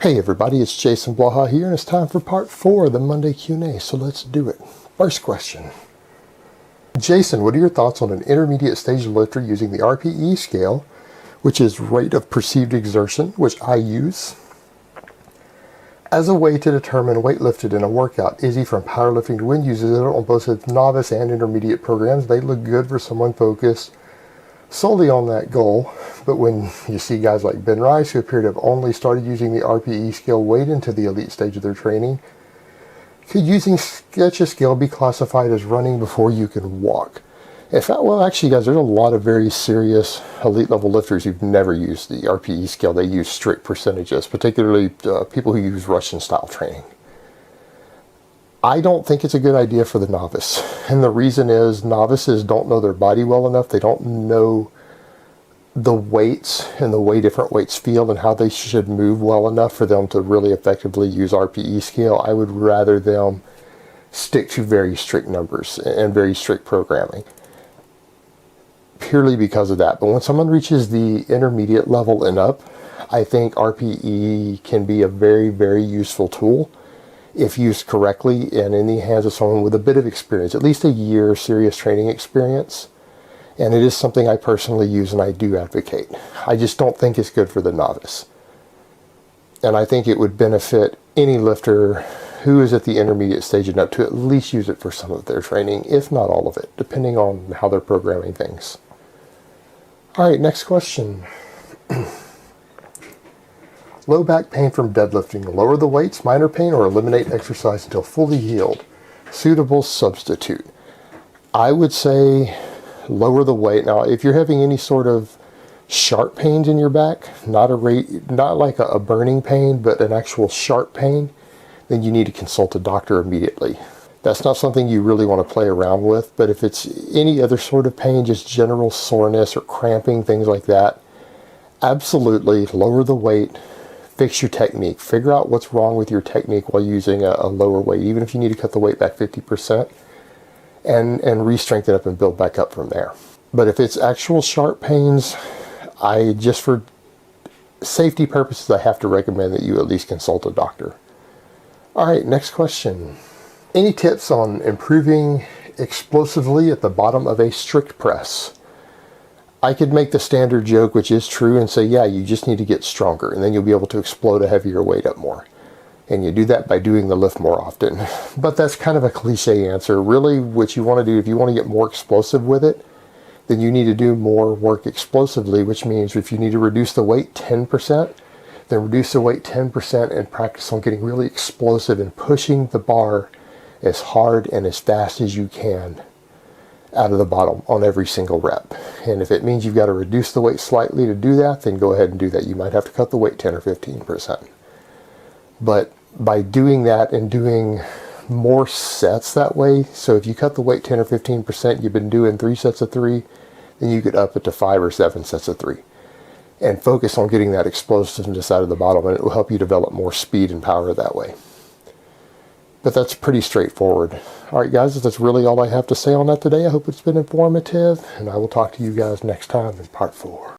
Hey everybody, it's Jason Blaha here, and it's time for part 4 of the Monday Q&A, so let's do it. First question. Jason, what are your thoughts on an intermediate stage lifter using the RPE scale, which is rate of perceived exertion, which I use, as a way to determine weight lifted in a workout? Izzy from Powerlifting to Win uses it on both its novice and intermediate programs. They look good for someone focused solely on that goal, but when you see guys like Ben Rice, who appear to have only started using the RPE scale way into the elite stage of their training, could using such a scale be classified as running before you can walk? In fact, well, actually, guys, there's a lot of very serious elite level lifters who've never used the RPE scale. They use strict percentages, particularly people who use Russian style training. I don't think it's a good idea for the novice. And the reason is novices don't know their body well enough. They don't know the weights and the way different weights feel and how they should move well enough for them to really effectively use RPE scale. I would rather them stick to very strict numbers and very strict programming, purely because of that. But when someone reaches the intermediate level and up, I think RPE can be a very, very useful tool if used correctly and in the hands of someone with a bit of experience, at least a year serious training experience. And it is something I personally use and I do advocate. I just don't think it's good for the novice. And I think it would benefit any lifter who is at the intermediate stage and up to at least use it for some of their training, if not all of it, depending on how they're programming things. All right, next question. Low back pain from deadlifting. Lower the weights, minor pain, or eliminate exercise until fully healed. Suitable substitute. I would say lower the weight. Now, if you're having any sort of sharp pains in your back, not like a burning pain, but an actual sharp pain, then you need to consult a doctor immediately. That's not something you really want to play around with, but if it's any other sort of pain, just general soreness or cramping, things like that, absolutely lower the weight. Fix your technique. Figure out what's wrong with your technique while using a lower weight, even if you need to cut the weight back 50%, and re-strengthen up and build back up from there. But if it's actual sharp pains, just for safety purposes, I have to recommend that you at least consult a doctor. All right, next question. Any tips on improving explosively at the bottom of a strict press? I could make the standard joke, which is true, and say, yeah, you just need to get stronger, and then you'll be able to explode a heavier weight up more. And you do that by doing the lift more often. But that's kind of a cliche answer. Really, what you want to do, if you want to get more explosive with it, then you need to do more work explosively, which means if you need to reduce the weight 10%, then reduce the weight 10% and practice on getting really explosive and pushing the bar as hard and as fast as you can out of the bottom on every single rep. And if it means you've got to reduce the weight slightly to do that, then go ahead and do that. You might have to cut the weight 10 or 15%. But by doing that and doing more sets that way, so if you cut the weight 10 or 15%, you've been doing 3 sets of 3, then you could up it to 5 or 7 sets of 3. And focus on getting that explosiveness out of the bottom, and it will help you develop more speed and power that way. But that's pretty straightforward. All right, guys, that's really all I have to say on that today. I hope it's been informative, and I will talk to you guys next time in part 4.